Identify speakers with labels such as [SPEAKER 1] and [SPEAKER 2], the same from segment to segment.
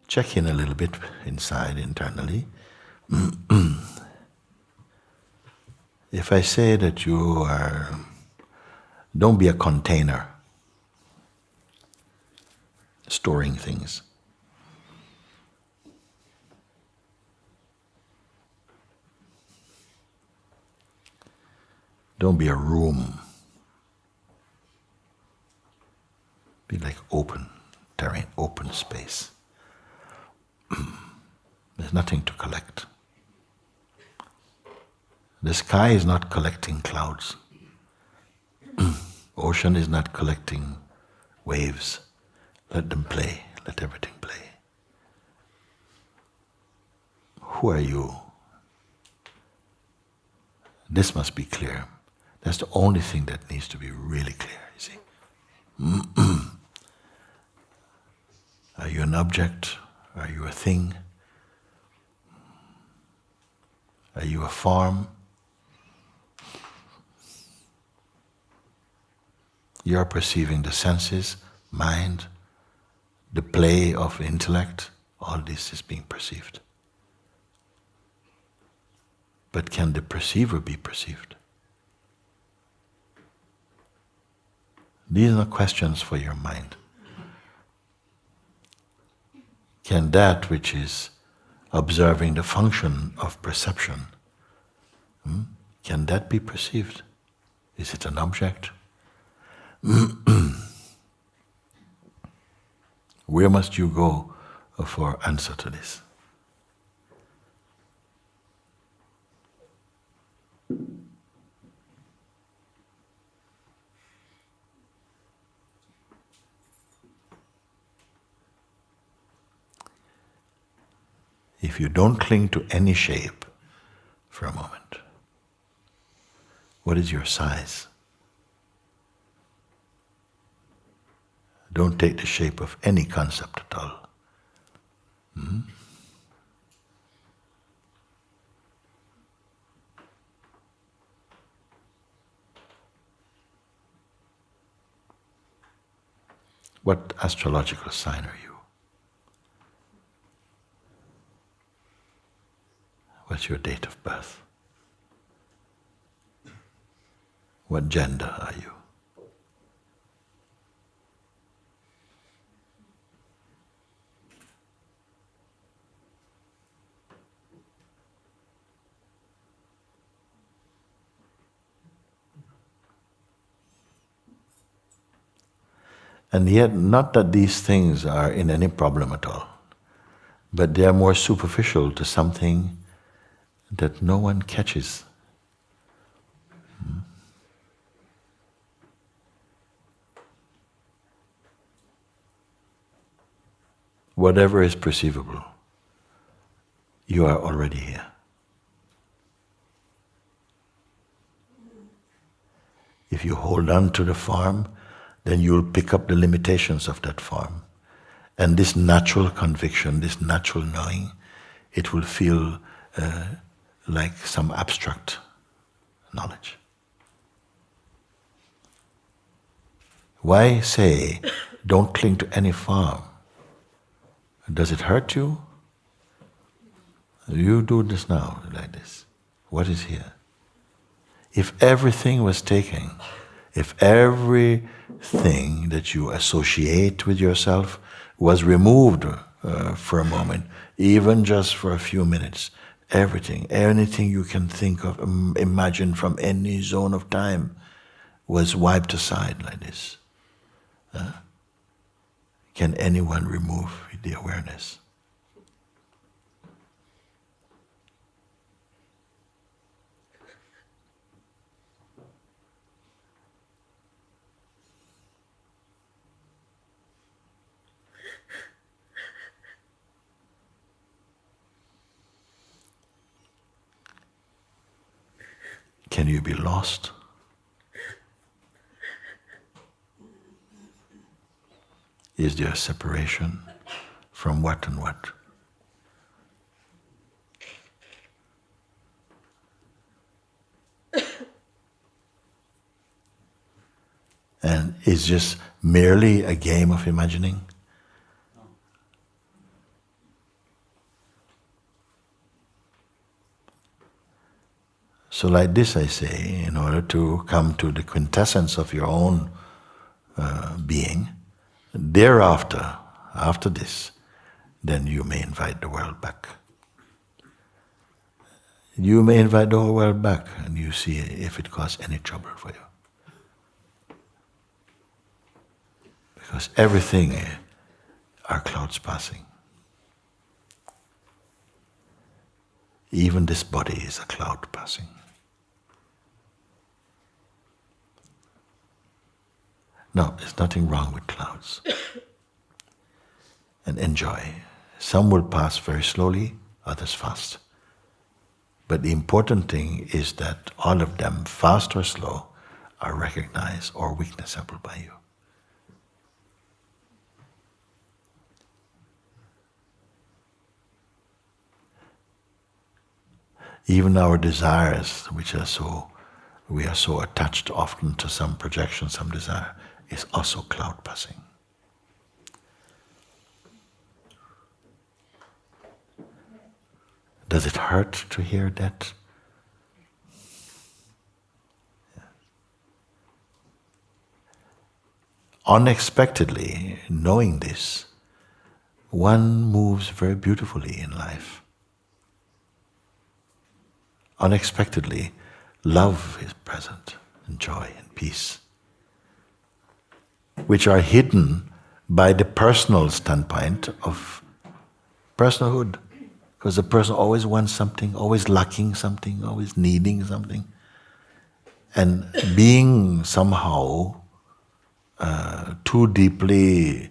[SPEAKER 1] Check in a little bit inside, internally. If I say that don't be a container storing things. Don't be a room. Be like open terrain, open space. There's nothing to collect. The sky is not collecting clouds. Ocean is not collecting waves. Let them play. Let everything play. Who are you? This must be clear. That's the only thing that needs to be really clear, you see. Are you an object? Are you a thing? Are you a form? You are perceiving the senses, mind, the play of intellect. All this is being perceived. But can the perceiver be perceived? These are questions for your mind. Can that which is observing the function of perception, can that be perceived? Is it an object? Where must you go for answer to this? If you don't cling to any shape for a moment, what is your size? Don't take the shape of any concept at all. What astrological sign are you? What's your date of birth? What gender are you? And yet, not that these things are in any problem at all, but they are more superficial to something that no one catches. Whatever is perceivable, you are already here. If you hold on to the form, then you will pick up the limitations of that form. And this natural conviction, this natural knowing, it will feel like some abstract knowledge. Why say, don't cling to any form? Does it hurt you? You do this now, like this. What is here? If everything was taken, if everything that you associate with yourself was removed for a moment, even just for a few minutes, everything, anything you can think of, imagine from any zone of time, was wiped aside like this. Can anyone remove the awareness? Can you be lost? Is there a separation from what and what? And is just merely a game of imagining? So like this I say, in order to come to the quintessence of your own being, thereafter, after this, then you may invite the world back. You may invite the whole world back and you see if it causes any trouble for you. Because everything are clouds passing. Even this body is a cloud passing. No, there's nothing wrong with clouds. And enjoy. Some will pass very slowly, others fast. But the important thing is that all of them, fast or slow, are recognized or witnessable by you. Even our desires, which are so, we are so attached often to some projection, some desire, is also cloud passing. Does it hurt to hear that? Yeah. Unexpectedly, knowing this, one moves very beautifully in life. Unexpectedly, love is present, and joy and peace, which are hidden by the personal standpoint of personhood. Because the person always wants something, always lacking something, always needing something. And being somehow too deeply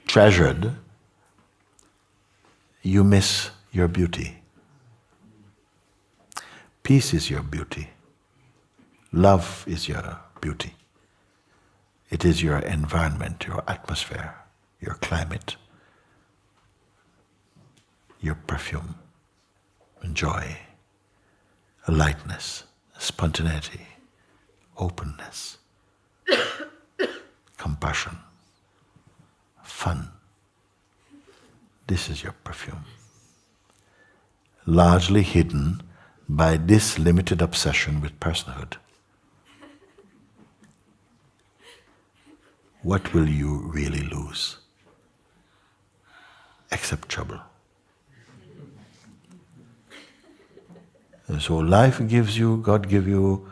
[SPEAKER 1] treasured, you miss your beauty. Peace is your beauty. Love is your beauty. It is your environment, your atmosphere, your climate, your perfume, and joy, a lightness, a spontaneity, openness, compassion, fun. This is your perfume. Largely hidden by this limited obsession with personhood. What will you really lose? Except trouble. And so life gives you, God gives you,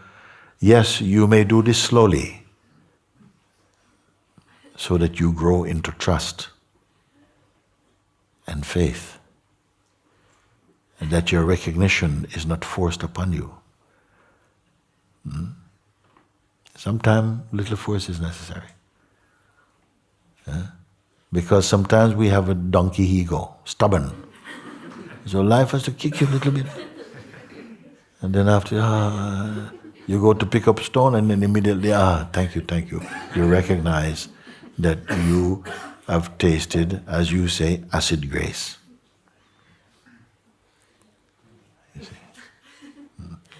[SPEAKER 1] yes, you may do this slowly, so that you grow into trust and faith, and that your recognition is not forced upon you. Sometimes little force is necessary. Because sometimes we have a donkey ego, stubborn. So life has to kick you a little bit. And then after, you go to pick up a stone and then immediately, thank you. You recognize that you have tasted, as you say, acid grace. You see?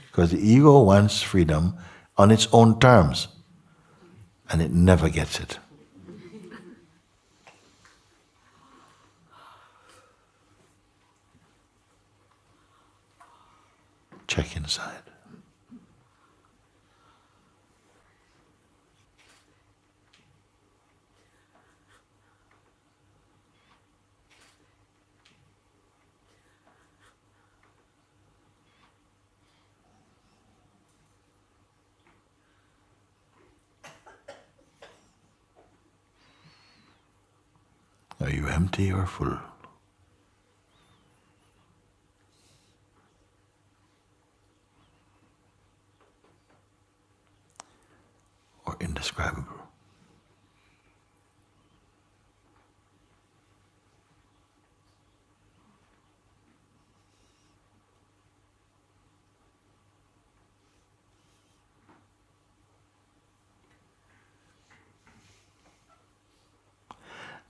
[SPEAKER 1] Because the ego wants freedom on its own terms, and it never gets it. Check inside. Are you empty or full? Or indescribable?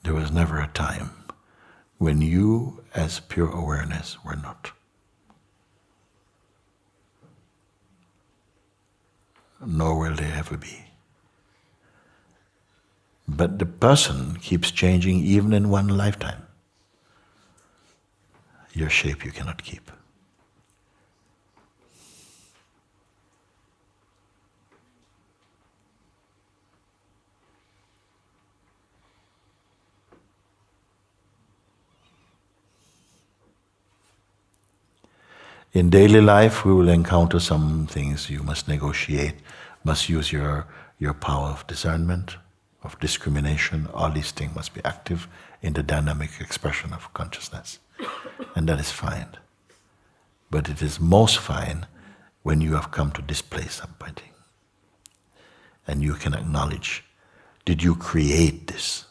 [SPEAKER 1] There was never a time when you as pure awareness were not. Nor will they ever be. But the person keeps changing even in one lifetime. Your shape you cannot keep. In daily life, we will encounter some things you must negotiate, must use your power of discernment, of discrimination. All these things must be active in the dynamic expression of consciousness. And that is fine. But it is most fine when you have come to display something. And you can acknowledge, did you create this?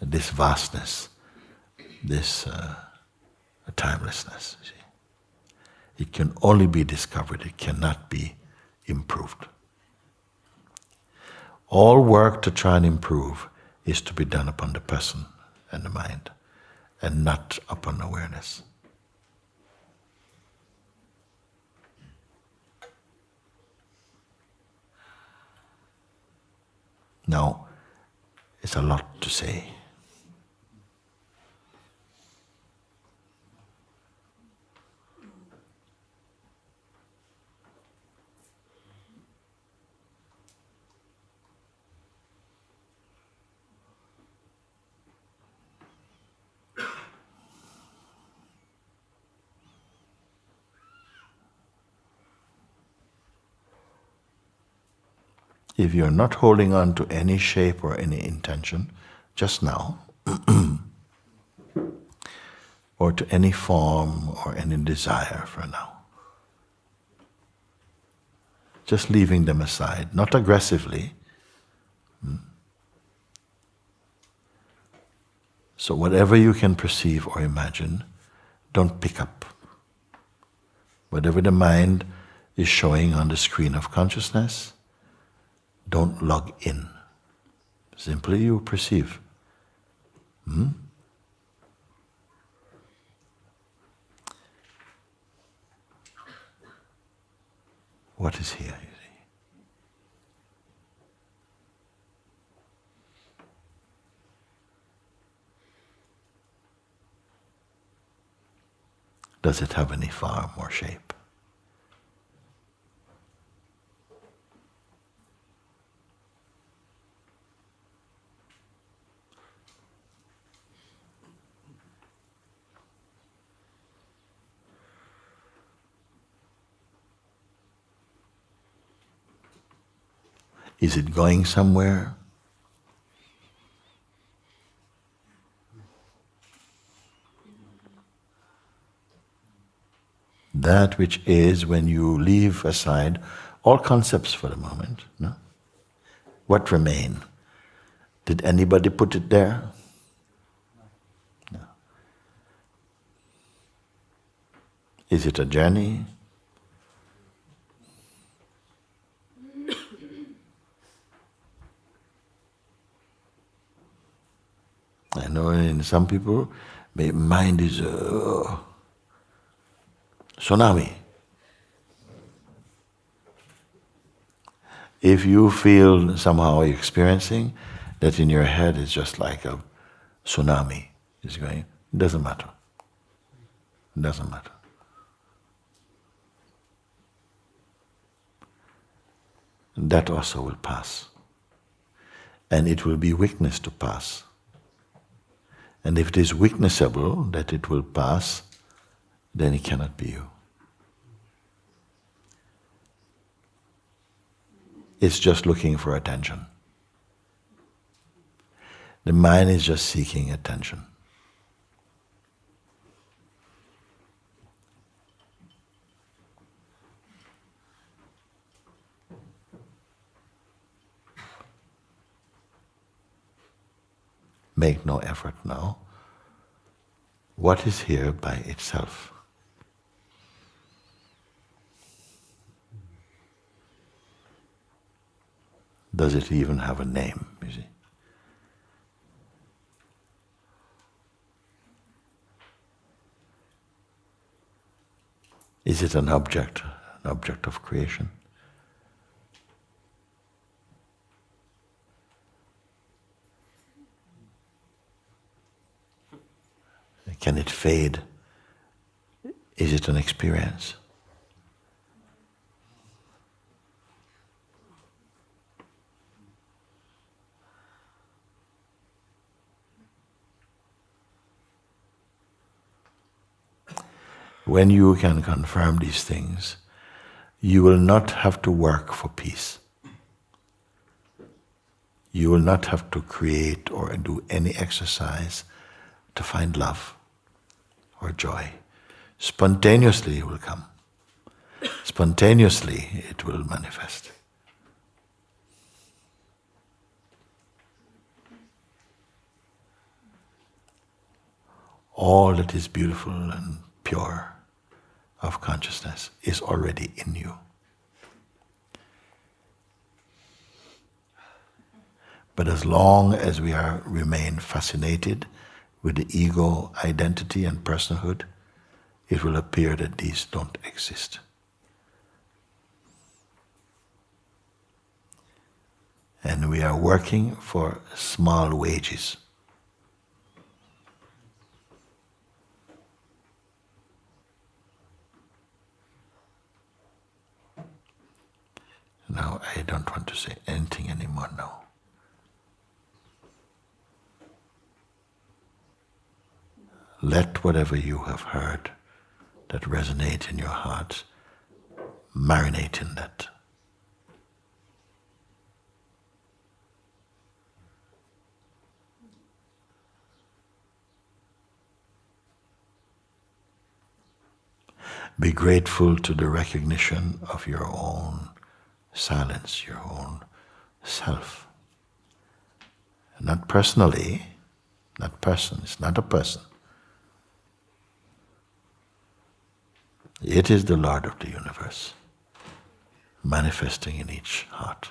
[SPEAKER 1] This vastness, this timelessness. You see. It can only be discovered, it cannot be improved. All work to try and improve is to be done upon the person and the mind, and not upon awareness. Now, it's a lot to say. If you're not holding on to any shape or any intention, just now, or to any form or any desire for now, just leaving them aside, not aggressively. So whatever you can perceive or imagine, don't pick up. Whatever the mind is showing on the screen of consciousness, don't log in. Simply you perceive. What is here, you see? Does it have any form or shape? Is it going somewhere? That which is, when you leave aside all concepts for the moment, no? What remain? Did anybody put it there? No. Is it a journey? I know in some people, mind is a tsunami. If you feel somehow experiencing that in your head it's just like a tsunami is going, it doesn't matter. It doesn't matter. That also will pass. And it will be weakness to pass. And if it is witnessable that it will pass, then it cannot be you. It's just looking for attention. The mind is just seeking attention. Make no effort now. What is here by itself? Does it even have a name, you see? Is it an object of creation? Can it fade? Is it an experience? When you can confirm these things, you will not have to work for peace. You will not have to create or do any exercise to find love or joy. Spontaneously it will come. Spontaneously it will manifest. All that is beautiful and pure of consciousness is already in you. But as long as we remain fascinated with the ego, identity and personhood, it will appear that these don't exist. And we are working for small wages. Now, I don't want to say anything anymore now. Let whatever you have heard that resonates in your heart marinate in that. Be grateful to the recognition of your own silence, your own self. Not personally, not person, it's not a person. It is the Lord of the universe, manifesting in each heart.